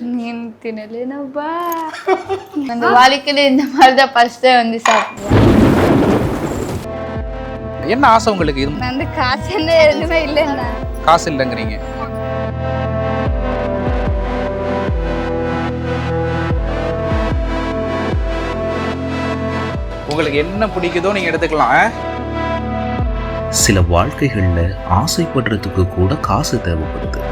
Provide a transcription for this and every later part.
నేను తినలేనబ్బా. அந்த வாழ்க்கையில இந்த மாதிரி தான் ஃபர்ஸ்ட் வந்து சாப்பிடுவேன். என்ன ஆசை உங்களுக்கு? இது நான் வந்து காசு என்ன எதுவுமே இல்லைண்ணா. காசு இல்லைங்கிறீங்க. உங்களுக்கு என்ன பிடிக்குதோ நீங்க எடுத்துக்கலாம். சில வாழ்க்கைகள்ல ஆசைப்படுறதுக்கு கூட காசு தேவைப்படுது.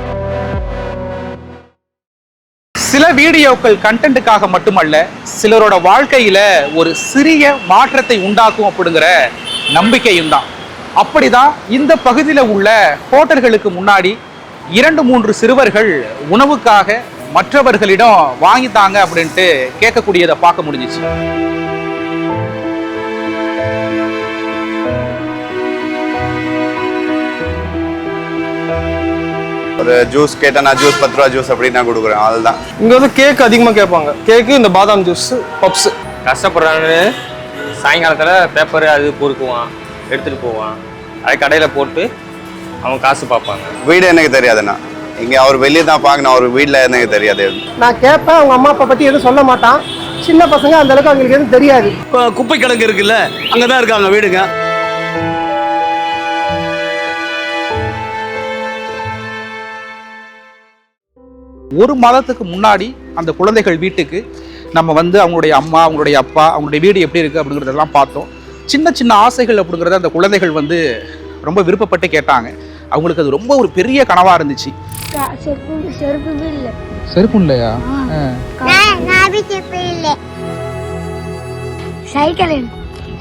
சில வீடியோக்கள் கண்டென்ட்டுக்காக மட்டுமல்ல, சிலரோட வாழ்க்கையில ஒரு சிறிய மாற்றத்தை உண்டாக்கும் அப்படிங்கிற நம்பிக்கையும் தான். அப்படிதான் இந்த பகுதியில் உள்ள ஹோட்டல்களுக்கு முன்னாடி 2-3 சிறுவர்கள் உணவுக்காக மற்றவர்களிடம் வாங்கித்தாங்க அப்படின்ட்டு கேட்கக்கூடியதை பார்க்க முடிஞ்சிச்சு. ஒரு ஜூஸ் கேட்டா நான் ஜூஸ் 10 ரூபா ஜூஸ் அப்படின்னு நான் கொடுக்குறேன். அதுதான். இங்க வந்து கேக் அதிகமாக கேட்பாங்க. கேக்கு, இந்த பாதாம் ஜூஸ், பப்ஸ். கஷ்டப்படுறான்னு சாயங்காலத்தில் பேப்பர் அது பொறுக்குவான், எடுத்துகிட்டு போவான். அதை கடையில் போட்டு அவன் காசு பார்ப்பாங்க. வீடு எனக்கு தெரியாதுண்ணா. இங்கே அவர் வெளியே தான் பார்க்கணும். அவர் வீட்டில் எனக்கு தெரியாது. நான் கேட்பேன், அவங்க அம்மா அப்பா பற்றி எதுவும் சொல்ல மாட்டான். சின்ன பசங்க அந்த அளவுக்கு அவங்களுக்கு எதுவும் தெரியாது. இப்போ குப்பை கிடங்கு இருக்குல்ல, அங்கே தான் இருக்காங்க வீடுங்க. ஒரு மாதத்துக்கு முன்னாடி அந்த குழந்தைகள் வீட்டுக்கு நம்ம வந்து அவங்களுடைய அம்மா, அவங்களுடைய அப்பா, அவங்களுடைய வீடு எப்படி இருக்குது அப்படிங்கிறதெல்லாம் பார்த்தோம். சின்ன சின்ன ஆசைகள் அப்படிங்கிறத அந்த குழந்தைகள் வந்து ரொம்ப விருப்பப்பட்டு கேட்டாங்க. அவங்களுக்கு அது ரொம்ப ஒரு பெரிய கனவாக இருந்துச்சு. செருப்பு இல்லையா?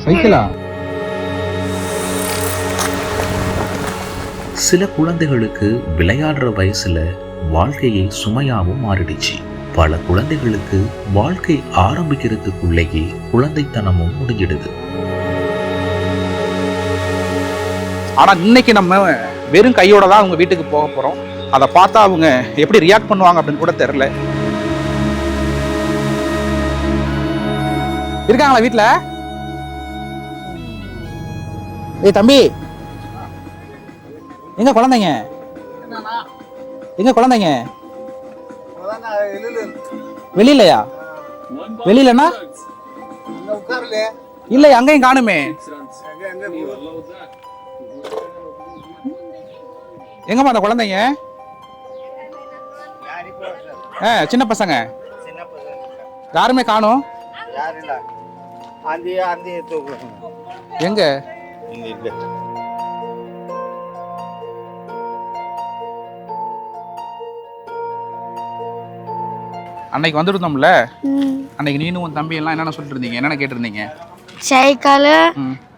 சைக்கிளா? சில குழந்தைகளுக்கு விளையாடுற வயசுல வாழ்க்கையை சுமையாவும் மாறிடுச்சு. பல குழந்தைகளுக்கு வாழ்க்கை ஆரம்பிக்கிறதுக்குள்ளேயே குழந்தைத்தனமும் முடிஞ்சிடுது. ஆனா இன்னைக்கு நம்ம வெறும் கையோட தான் அவங்க வீட்டுக்கு போக போறோம். அதை பார்த்தா அவங்க எப்படி ரியாக்ட் பண்ணுவாங்க அப்படின்னு கூட தெரியல. இருக்காங்களா வீட்டுல? ஏய் தம்பி, எங்க குழந்தைங்க? எங்க குழந்தைங்க? வெளியிலயா? வெளியிலனா இல்ல, அங்கேயும் காணுமே. எங்கம்மா அந்த குழந்தைங்க? சின்ன பசங்க யாருமே காணும். எங்க? அன்னைக்கு வந்துருந்தோம்ல, அன்னைக்கு நீனும் உன் தம்பி எல்லாம் என்னென்ன சொல்லிட்டு இருந்தீங்க? என்னென்ன கேட்டிருந்தீங்க? சைக்கிள்,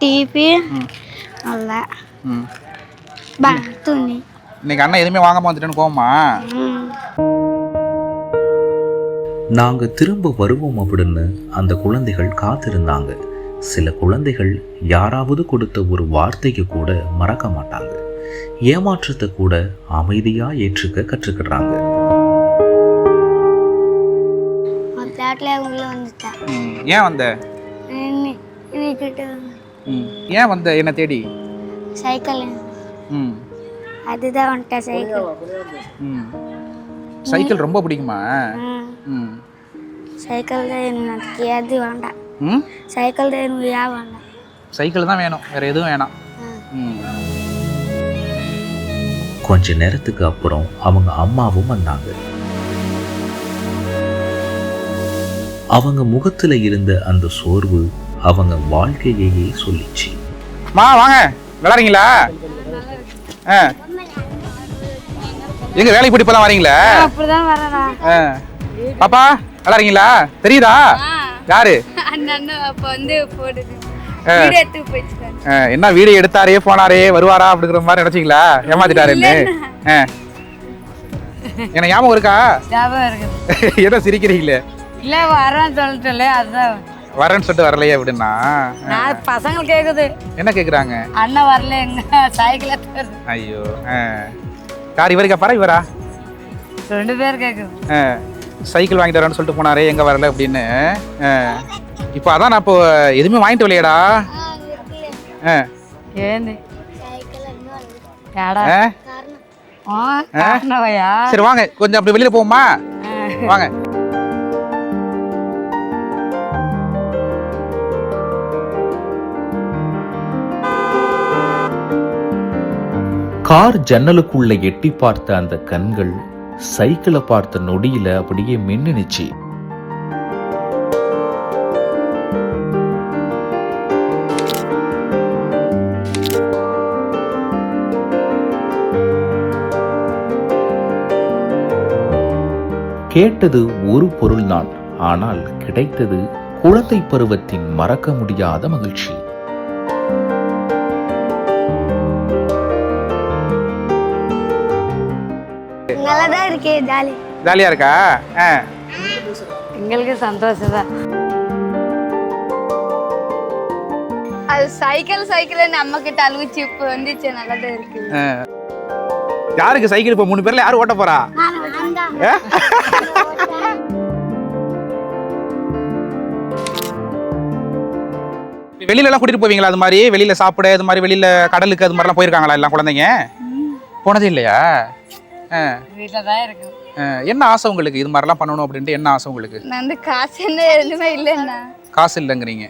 டிவி, துணி. இன்னைக்கு அண்ணன் எதுவுமே வாங்காம வந்துட்டேன்னு கோவமா? நாங்க திரும்ப வருவோம் அப்படின்னு அந்த குழந்தைகள் காத்திருந்தாங்க. சில குழந்தைகள் யாராவது கொடுத்த ஒரு வார்த்தைக்கு கூட மறக்க மாட்டாங்க. ஏமாற்றத்தை கூட அமைதியா ஏற்றுக்க கற்றுக்கிறாங்க. ஏன் வந்த? ஏன் வந்த என்ன தேடி? சைக்கிள். அதுதான் வந்துட்டேன். சைக்கிள். சைக்கிள் ரொம்ப பிடிக்குமா? சைக்கிள் தான் எனக்கு எது வேண்டாம். சைக்கிள் தான் எனக்கு வேண்டாம். சைக்கிள் தான் வேணும், வேற எதுவும் வேணாம். கொஞ்ச நேரத்துக்கு அப்புறம் அவங்க அம்மாவும் வந்தாங்க. அவங்க முகத்துல இருந்த அந்த சோர்வு அவங்க வாழ்க்கையே சொல்லிச்சு. வாங்க, விளையாடுறீங்களா? எங்க வேலைக்கு போட்டு இப்பதான் வரீங்களா? அப்படிதான் வரடா. பாப்பா விளையாடுறீங்களா? தெரியுதா? யாரு? அண்ணன் அப்ப வந்து போடுது. வீடியோ எடுத்து போயிட்டாரு. என்ன வீடியோ எடுத்தாரே போனாரே வருவாரா அப்படிங்கிற மாதிரி நினைச்சீங்களா? ஏமாத்திட்டாருன்னு. என்ன ஞாபகம் இருக்கா? ஞாபகம் இருக்கு. என்ன சிரிக்கிறீங்களே? இல்ல வரேன்னு சொல்லிட்டல, அதுதான் வரேன்னு சொல்லிட்டு வரலையே அப்படின்னா. நான் பசங்க கேக்குது. என்ன கேக்குறாங்க? அண்ணன் வரல, எங்க சைக்கிள். ஐயோ, யார் இவருக்கு பாரா இவரா? 2 பேர் கேக்குது. சைக்கிள் வாங்கிட்டு வரேன்னு சொல்லிட்டு போனாரே, எங்க வரல அப்படின்னு. இப்போ அதான் நான் இப்போ எதுவுமே வாங்கிட்டு வரலையடா. சரி வாங்க, கொஞ்சம் அப்படி வெளியில போவோமா? வாங்க. கார் ஜன்னலுக்குள்ள எட்டி பார்த்த அந்த கண்கள் சைக்கிளை பார்த்த நொடியில அப்படியே மின்னுச்சு. கேட்டது ஒரு பொருள்தான், ஆனால் கிடைத்தது குழந்தை பருவத்தின் மறக்க முடியாத மகிழ்ச்சி. நல்லாதான் இருக்கே, ஜாலி. ஜாலியா இருக்கா? எங்களுக்கு சந்தோஷம் தான். அது சைக்கிள் நம்ம கிட்ட அழுவிச்சு இப்ப வந்துச்சு, நல்லாதான் இருக்கு. யாருக்கு சைக்கிள் இப்ப 3 பேர்ல யாரு ஓட்ட போறா? வெளியில எல்லாம் கூட்டிட்டு போவீங்களா? அது மாதிரி வெளியில சாப்பிட, இது மாதிரி வெளியில கடலுக்கு அது மாதிரிலாம் போயிருக்காங்களா எல்லாம் குழந்தைங்க? போனதே இல்லையா? வீட்டுலதான் இருக்கு. என்ன ஆசை உங்களுக்கு இது மாதிரிலாம் பண்ணணும் அப்படின்ட்டு? என்ன ஆசை உங்களுக்கு? நான் காசு என்ன எதுவுமே இல்லைன்னா. காசு இல்லைங்கிறீங்க.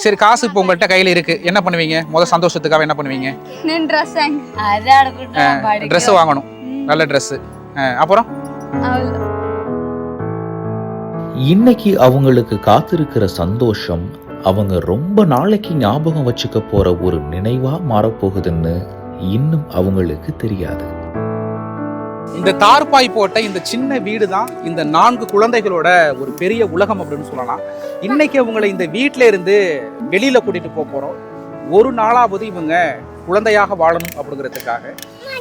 சரி, காசு இப்போ உங்கள்கிட்ட கையில இருக்கு, என்ன பண்ணுவீங்க? முதல் சந்தோஷத்துக்காக என்ன பண்ணுவீங்க? ட்ரெஸ் வாங்கணும், நல்ல ட்ரெஸ். அப்புறம் இன்னைக்கு அவங்களுக்கு காத்திருக்கிற சந்தோஷம் அவங்க ரொம்ப நாளைக்கு ஞாபகம் வச்சுக்க போற ஒரு நினைவா மாறப்போகுதுன்னு இன்னும் அவங்களுக்கு தெரியாது. இந்த தார்பாய் போட்ட இந்த சின்ன வீடு தான் இந்த 4 குழந்தைகளோட ஒரு பெரிய உலகம் அப்படின்னு சொல்லலாம். இன்னைக்கு அவங்களை இந்த வீட்டில இருந்து வெளியில கூட்டிட்டு போறோம். ஒரு நாளாவது இவங்க குழந்தையாக வாழணும் அப்படிங்கிறதுக்காக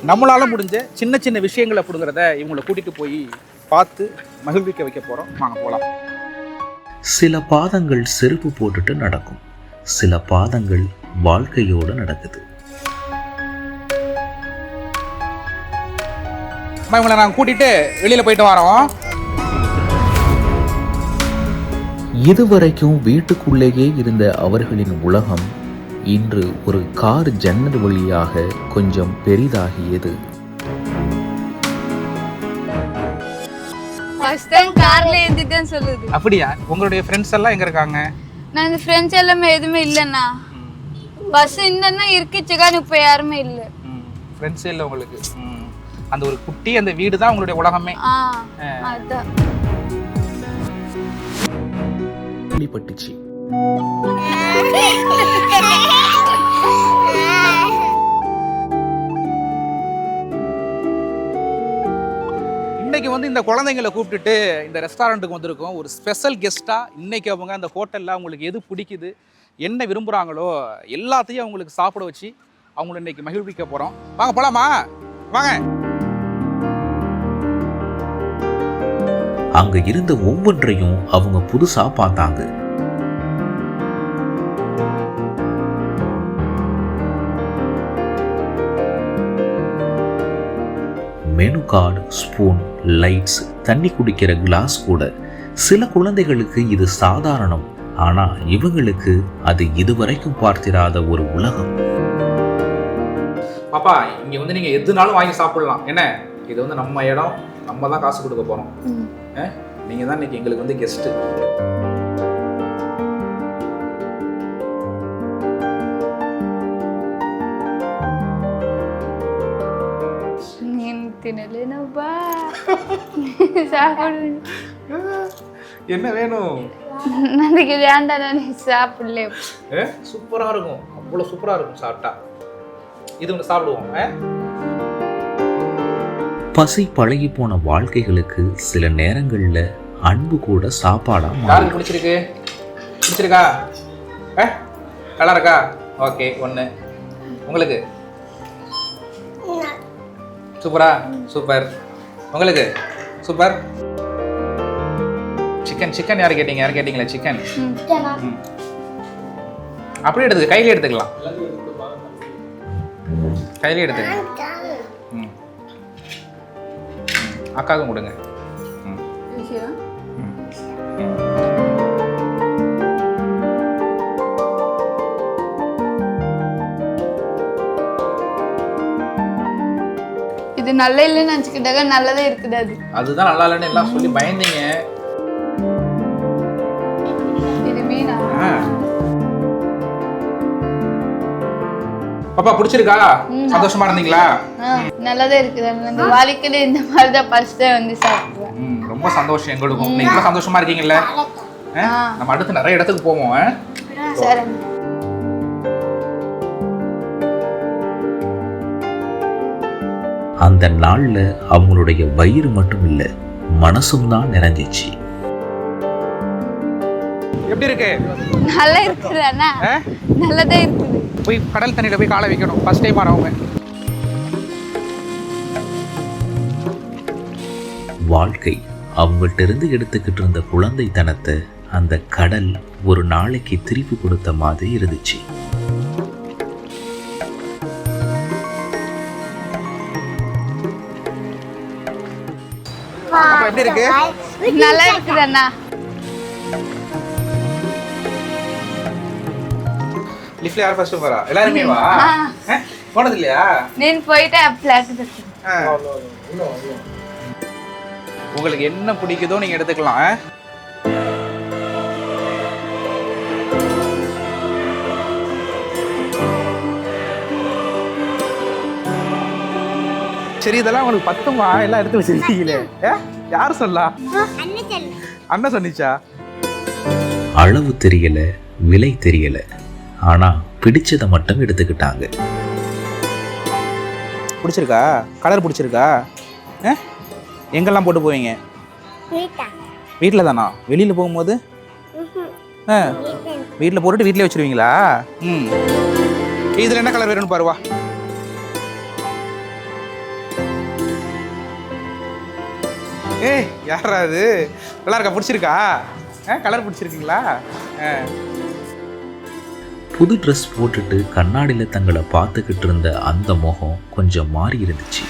நம்மளால முடிஞ்ச சின்ன சின்ன விஷயங்கள் அப்படிங்கிறத இவங்களை கூட்டிட்டு போய் பார்த்து மகிழ்விக்க வைக்க போறோம். வாங்க போலாம். சில பாதங்கள் செருப்பு போட்டுட்டு நடக்கும், சில பாதங்கள் வாழ்க்கையோட நடக்குது. இவங்களை நாங்கள் கூட்டிட்டு வெளியில போயிட்டு வரோம். இதுவரைக்கும் வீட்டுக்குள்ளேயே இருந்த அவர்களின் உலகம் இன்று ஒரு கார் ஜன்னல் வழியாக கொஞ்சம் பெரிதாகியது. ஃபர்ஸ்ட் டைம் கார்ல ஏத்திட்டேன்னு சொல்லுது. அப்படியா? உங்களுடைய ஃப்ரெண்ட்ஸ் எல்லாம் எங்க இருக்காங்க? நான் இந்த ஃப்ரெண்ட்ஸ் எல்லாமே எதுவுமே இல்லைண்ணா. பஸ் இன்னன்னா இருக்குச்சுக்கான்னு இப்போ யாருமே இல்லை. ஃப்ரெண்ட்ஸே இல்லை உங்களுக்கு. அந்த ஒரு குட்டி அந்த வீடு தான் உங்களுடைய உலகமே. அதான் பட்டுச்சு. இன்னைக்கு வந்து இந்த குழந்தைங்களை கூப்பிட்டுட்டு இந்த ரெஸ்டாரண்ட்டுக்கு வந்திருக்கோம். ஒரு ஸ்பெஷல் கெஸ்ட்டாக இன்னைக்கு அவங்க அந்த ஹோட்டலில் அவங்களுக்கு எது பிடிக்குது, என்ன விரும்புகிறாங்களோ எல்லாத்தையும் அவங்களுக்கு சாப்பிட வச்சு அவங்கள இன்னைக்கு மகிழ்விக்க போகிறோம். வாங்க போலாமா? வாங்க. அங்க இருந்த ஒவ்வொன்றையும் அவங்க புதுசா பார்த்தாங்க. மெனு கார்டு, ஸ்பூன், லைட்ஸ், தண்ணி குடிக்கிற கிளாஸ் கூட சில குழந்தைகளுக்கு இது சாதாரணம். ஆனா இவங்களுக்கு அது இதுவரைக்கும் பார்த்திராத ஒரு உலகம். பாப்பா, இங்க வந்து நீங்க எதுனாலும் வாங்கி சாப்பிடலாம். என்ன, இது வந்து நம்ம இடம், நம்ம தான் காசு கொடுக்க போறோம். நீங்க தான் இன்னைக்கு எங்களுக்கு வந்து கெஸ்ட். என்ன வேணும்? சாப்பிடல. சூப்பரா இருக்கும், அவ்வளவு சூப்பரா இருக்கும் சாப்பிட்டா. இது ஒன்று சாப்பிடுவோம். பசி பழகி போன வாழ்க்கைகளுக்கு சில நேரங்கள்ல அன்பு கூட சாப்பாடா யாருக்கு பிடிச்சிருக்கு? பிடிச்சிருக்கா? நல்லா இருக்கா? ஓகே. ஒன்று உங்களுக்கு சூப்பரா? சூப்பர். உங்களுக்கு சூப்பர். சிக்கன் சிக்கன் யார் கேட்டீங்க? யார் கேட்டீங்களா சிக்கன்? அப்படியே எடுத்துக்க, கையிலே எடுத்துக்கலாம். கையிலே எடுத்துக்க. அக்காவுக்கும் கொடுங்க. இது இது நல்ல இல்லைன்னு நினச்சிக்கிட்டாங்க, நல்லதே இருக்குது அது. அதுதான் நல்லா இல்லைன்னு எல்லாம் சொல்லி பயந்தீங்க. இது மீனா? பாப்பா பிடிச்சிருக்கா? சந்தோஷமா இருந்தீங்களா? நல்லதே இருக்குது. இந்த வாழ்க்கையில இந்த மாதிரி தான் ஃபர்ஸ்ட் டைம் வந்து சாப்பிடுவேன். ரொம்ப சந்தோஷம் எங்களுக்கும். நீங்க சந்தோஷமா இருக்கீங்கல்ல? நம்ம அடுத்து நிறைய இடத்துக்கு போவோம். சரி. அந்த நாள்ல அவங்களுடைய வயிறு மட்டும் இல்ல, மனசும் தான் நிறைஞ்சிச்சு. எப்படி இருக்கு? நல்லா இருக்குது அண்ணா. நல்லதே இருக்குது. போய் கடல் தண்ணியில போய் காலை வைக்கணும். ஃபர்ஸ்ட் டைம் வரவங்க. வாழ்க்கை அவங்கள்ட்ட இருந்து எடுத்துக்கிட்டு இருந்த குழந்தைத்தனத்தை அந்த கடல் ஒரு நாளைக்கு திருப்பி கொடுத்த மாதிரி இருந்துச்சு. எப்படி இருக்கு? நல்லா இருக்குது அண்ணா. லிஃப்ட்ல யார் ஃபர்ஸ்ட் போறா? எல்லாருமே வா. போனது இல்லையா? நீன் போயிட்டு ஃபிளாட் உங்களுக்கு என்ன பிடிக்குதோ நீங்க எடுத்துக்கலாம். சரி, இதெல்லாம் உங்களுக்கு பத்துமா? எல்லாம் எடுத்து வச்சிருக்கீங்களே. யார் சொல்லா? அண்ணன் சொன்னிச்சா? அளவு தெரியல, விலை தெரியல, ஆனா பிடிச்சதை மட்டும் எடுத்துக்கிட்டாங்க. பிடிச்சிருக்கா? கலர் பிடிச்சிருக்கா? எங்கெல்லாம் போட்டு போவீங்க? வீட்டில் தானா? வெளியில் போகும்போது வீட்டில் போட்டுட்டு வீட்டிலே வச்சிருவீங்களா? இதில் என்ன கலர் வேணும்னு பாருவா. ஏய், யாரா அது? நல்லா இருக்கா? பிடிச்சிருக்கா? கலர் பிடிச்சிருக்கீங்களா? புது ட்ரெஸ் போட்டுட்டு கண்ணாடியில் தங்களை பார்த்துக்கிட்டு இருந்த அந்த முகம் கொஞ்சம் மாறி இருந்துச்சு.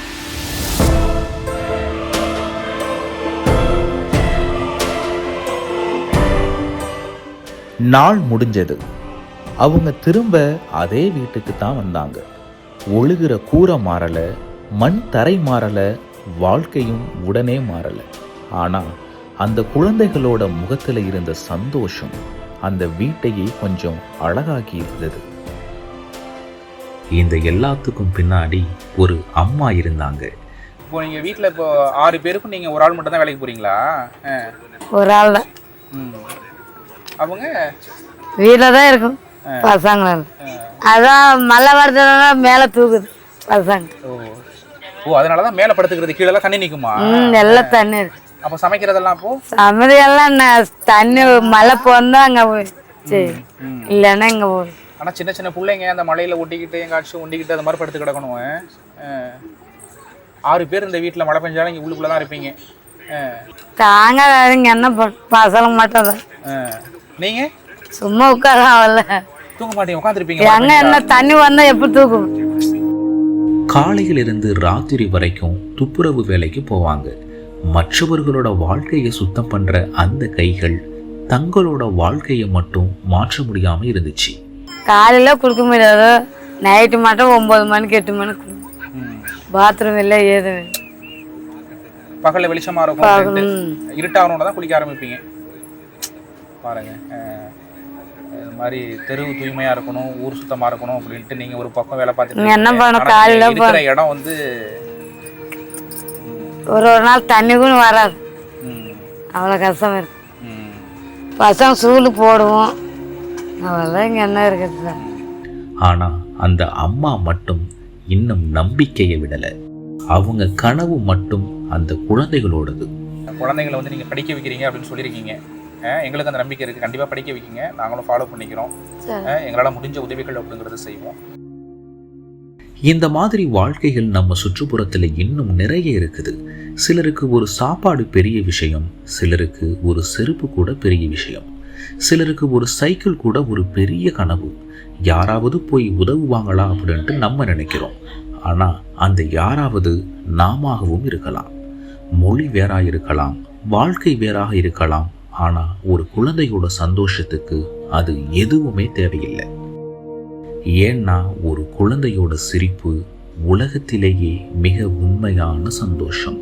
நாள் முடிஞ்சது. அவங்க திரும்ப அதே வீட்டுக்கு தான் வந்தாங்க. ஒழுகிற கூரை மாறல, மண் தரை மாறல, வாழ்க்கையும் உடனே மாறல. ஆனா அந்த குழந்தைகளோட முகத்துல இருந்த சந்தோஷம் அந்த வீட்டையே கொஞ்சம் அழகாக்கி இருந்தது. இந்த எல்லாத்துக்கும் பின்னாடி ஒரு அம்மா இருந்தாங்க. இப்போ நீங்க வீட்டில் இப்போ 6 பேருக்கும் நீங்க ஒரு ஆள் மட்டும் தான் வேலைக்கு போறீங்களா? ஒரு ஆள் தான். அவங்க வீட்டில் தான் இருக்கும் பசங்க. அதான் மழை வருதுன்னா மேலே தூக்குது பசங்க. ஓ, அதனால தான் மேலே படுத்துக்கிறது. கீழே தண்ணி நிற்குமா? எல்லாம் தண்ணி இருக்கு. அப்போ சமைக்கிறதெல்லாம் அப்போ சமையெல்லாம் தண்ணி மழை போனா அங்கே போய் சரி, இல்லைன்னா இங்கே போய். ஆனால் சின்ன சின்ன பிள்ளைங்க அந்த மலையில் ஒட்டிக்கிட்டு எங்காச்சும் ஒண்டிக்கிட்டு அது மாதிரி படுத்து கிடக்கணும். 6 பேர் இந்த வீட்டில் மழை பெஞ்சாலும் இங்கே உள்ளுக்குள்ளே தான் இருப்பீங்க. தாங்க இங்கே என்ன பசங்க மட்டும் தான். நீங்கள் சும்மா உட்காரல, தூங்க மாட்டீங்க, உட்காந்துருப்பீங்க. எங்க என்ன தண்ணி வந்தா எப்படி தூக்கும்? காலையிலிருந்து ராத்திரி வரைக்கும் துப்புரவு வேலைக்கு போவாங்க. மற்றவர்களோட வாழ்க்கையை சுத்தம் பண்ற அந்த கைகள் தங்களோட வாழ்க்கையை மட்டும் மாற்ற முடியாம இருந்துச்சு. காலையில குளிக்க முடியாது, நைட்டு மட்டும் 9 மணிக்கு 8 மணிக்கு. பாத்ரூம் இல்லை, ஏதும் இல்லை. பகல்ல வெளிச்சமா இருக்கும், இருட்டாகணும்னு தான் குளிக்க ஆரம்பிப்பீங்க. பாருங்க, இது மாதிரி தெருவு தூய்மையா இருக்கணும், ஊர் சுத்தமா இருக்கணும் அப்படின்ட்டு நீங்க ஒரு பக்கம் வேலை பார்த்துட்டு என்ன பண்ண காலையில இருக்கிற இடம் வந்து ஒரு நாள் தண்ணி கூட வராது, அவ்வளோ கஷ்டம் இருக்கு. பசங்க சூடு போடுவோம், அவ்வளோதான். இங்கே என்ன இருக்குது? ஆனா அந்த அம்மா மட்டும் இன்னும் நம்பிக்கையை விடல. அவங்க கனவு மட்டும் அந்த குழந்தைகளோடது. குழந்தைகளை வந்து நீங்க படிக்க வைக்கிறீங்க அப்படின்னு சொல்லியிருக்கீங்க. எங்களுக்கு அந்த நம்பிக்கை இருக்கு, கண்டிப்பா படிக்க வைக்கிங்க, நாங்களும் ஃபாலோ பண்ணிக்கிறோம். எங்களால் முடிஞ்ச உதவிகள் அப்படிங்கிறத செய்வோம். இந்த மாதிரி வாழ்க்கைகள் நம்ம சுற்றுப்புறத்துல இன்னும் நிறைய இருக்குது. சிலருக்கு ஒரு சாப்பாடு பெரிய விஷயம், சிலருக்கு ஒரு செருப்பு கூட பெரிய விஷயம், சிலருக்கு ஒரு சைக்கிள் கூட ஒரு பெரிய கனவு. யாராவது போய் உதவுவாங்களா அப்படின்ட்டு நம்ம நினைக்கிறோம். ஆனா அந்த யாராவது நாமாகவும் இருக்கலாம். மொழி வேறா இருக்கலாம், வாழ்க்கை வேறாக இருக்கலாம். ஆனா ஒரு குழந்தையோட சந்தோஷத்துக்கு அது எதுவுமே தேவையில்லை. ஏன்னா ஒரு குழந்தையோட சிரிப்பு, உலகத்திலேயே மிக உண்மையான சந்தோஷம்.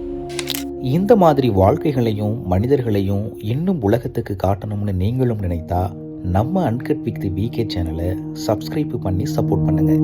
இந்த மாதிரி வாழ்க்கைகளையும் மனிதர்களையும் இன்னும் உலகத்துக்கு காட்டணும்னு நீங்களும் நினைத்தா நம்ம அன்கட் வித் விகே சேனலை சப்ஸ்கிரைப் பண்ணி சப்போர்ட் பண்ணுங்கள்.